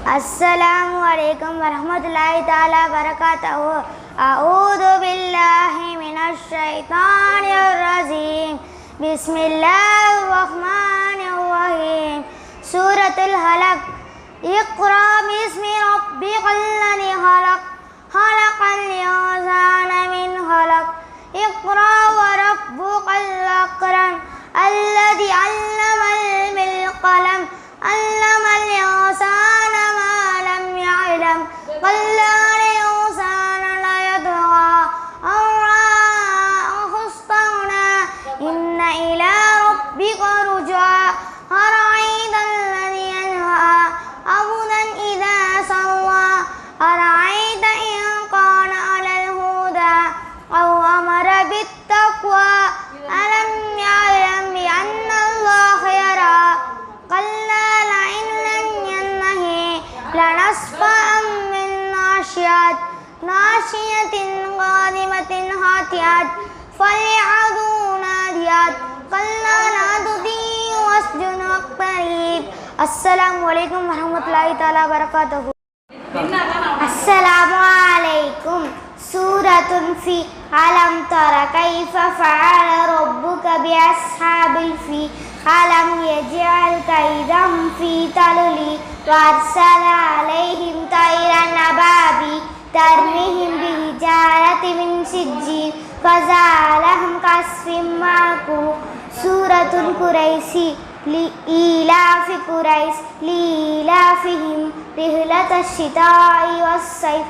अस्सलामु अलैकुम वरहमतुल्लाहि ताला बरकातहू। अऊज़ु बिल्लाहि मिनश शैतानिर रजीम। बिस्मिल्लाहिर रहमानिर रहीम। सूरतुल हलक। इक़रा बिस्मि रब्बिकल लज़ी खलक़ खलक़ल इंसाना मिन खलक़। इक़रा व रब्बुकल अकरम अल्लज़ी अल्लमल बिल क़लम अल्लमल इंसाना मा लम यअलम कल्लाल इंसान ला यतग़ा अन रआहु इस्तग़ना इन्ना इला रब्बिका रुजआ अरअयतल लज़ी यनहा अबदन इज़ा सव्वा अरअयत इन कान अलल हुदा औ अमर बित्तक़्वा अलम यअलम बिअन्ना अल्लाह यरा कल्ला लइन लं यन्तहि लनस्फ़अन बिन्नाशियत नाशियतिन क़ादिमतिन हातियत फ़लयअदू नादियत कल्ला ला तुतीअहु वस्जुद वक़्तरीब। अस्सलामु अलैकुम वरहमतुल्लाहि ताला बरकातहू। अस्सलामु अलैकुम। सूरतुन फ़ी अलम तरा कैफ़ फ़अल रब्बुका बिअस्हाबिल फ़ील अलम यजअल कैदहुम फ़ी तज़लील वअरसल अलैहिम तयरन अबाबील तरमीहिम बिहिजारतिन मिन सिज्जील फ़जअलहुम कअस्फ़िन मअकूल। सूरतुल कुरैशी। लिइलाफ़ि कुरैश लिइलाफ़िहिम रिह्लतश शिताइ वस्सैफ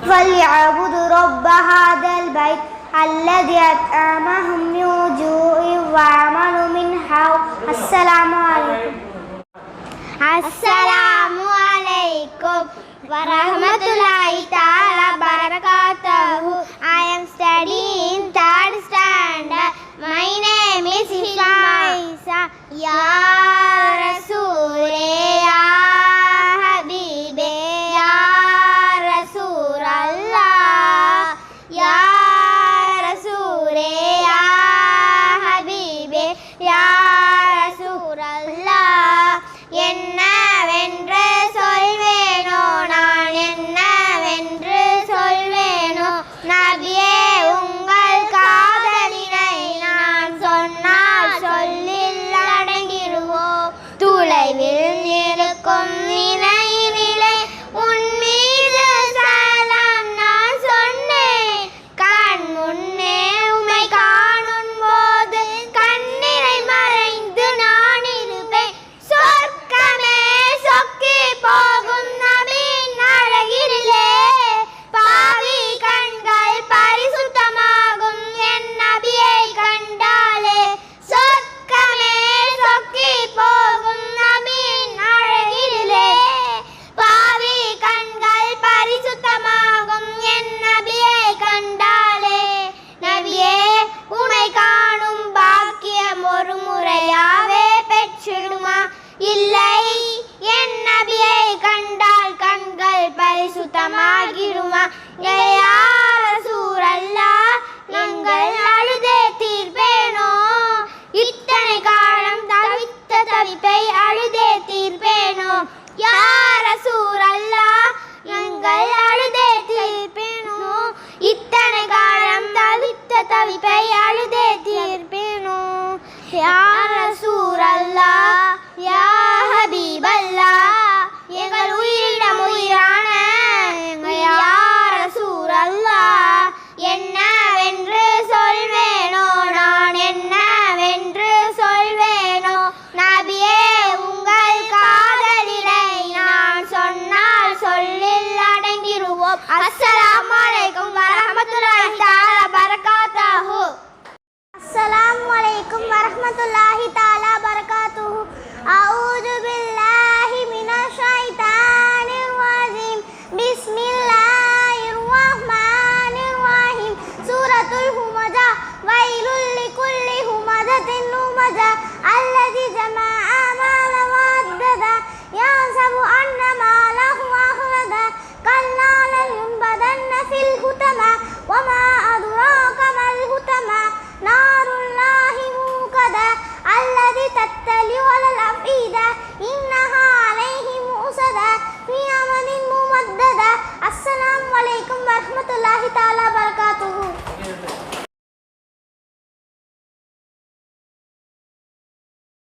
फ़लयअबुदू रब्ब हाज़ल बैत अल्लज़ी अत्'अमहुम मिन जूइन व आमनहुम मिन खौफ। अस्सलामु अलैकुम। अस्सलामु अलैकुम वरहमतुल्लाहि ताला बरकातहू। I am studying third standard. My name is Hisham. Ya Rasoole ya Habibe ya Rasulallah ya Rasoole ya Habibe ya Rasulallah. என்னவென்று சொல்வேனோ நான் என்னவென்று சொல்வேனோ நபியே உங்கள் காதலினை நான் சொன்னால் சொல்லில் அடங்கிடுவோம். துளைவில் இருக்கும் நிலையினிலே உன் மீது சலாம் நான் சொன்னேன். கண் முன்னே உம்மை காணும் போது கண்ணினை மறைந்து நான் இருப்பேன். சொர்க்கமே சொக்கி போகும் நபியின் அழகினிலே பாவி கண்கள் பரிசுத்தமாகும் என் நபியை கண்டாலே. சொர்க்கமே சொக்கி போகும் நபியின் அழகினிலே பாவி கண்கள் பரிசுத்தமாகும் என் நபியை கண்டாலே. நபியே உம்மை காணும் பாக்கியம் ஒரு முறையாவே பெற்றிடுமா? இல்லை, என் நபியை கண்டால் கண்கள் பரிசுத்தமாகிடுமா? யா ரசூலல்லாஹ் எங்கள் அழுதே தீர்ப்பேனோ? இத்தனை காலம் தவித்த தவிப்பை அழுதே தீர்ப்பேனோ? யா ரசூலல்லாஹ் எங்கள் அழுதே தீர்ப்பேனோ? இத்தனை காலம் தவித்த தவிப்பை அழுதே தீர்ப்பேனோ? யா ரசூலல்லாஹ் யா ஹபீபல்லாஹ் எங்கள் உயிரிடம் உயிரான யா ரசூலல்லாஹ் என்னவென்று சொல்வேனோ நான் என்னவென்று சொல்வேனோ நபியே உங்கள் காதலினை நான் சொன்னால் சொல்லில் அடங்கிடுவோம். அஸ்ஸலாமு அலைக்கும் வரஹ்மத்துல்லாஹி தஆலா பரகாத்துஹு. अस्सलामु अलैकुम वरहमतुल्लाहि ताला बरकातुहू। अऊज़ु बिल्लाहि मिनश शैतानिर रजीम। बिस्मिल्लाहिर रहमानिर रहीम। सूरतुल हुमज़ा। वैलुल लिकुल्लि हुमज़तिन लुमज़ा अल्लज़ी जमअ मालन वअद्ददा यहसबु अन्ना मालहु अख़लदा कल्ला लयुनबज़न्न फिल हुतमा वमा अदराका मल हुतमा नारुल्लाहि मूक़दा अल्लज़ी तत्तलिउ अलल अफ़ीदा इन्नहा अलैहिम मुअस्सदा تعالى وبركاته.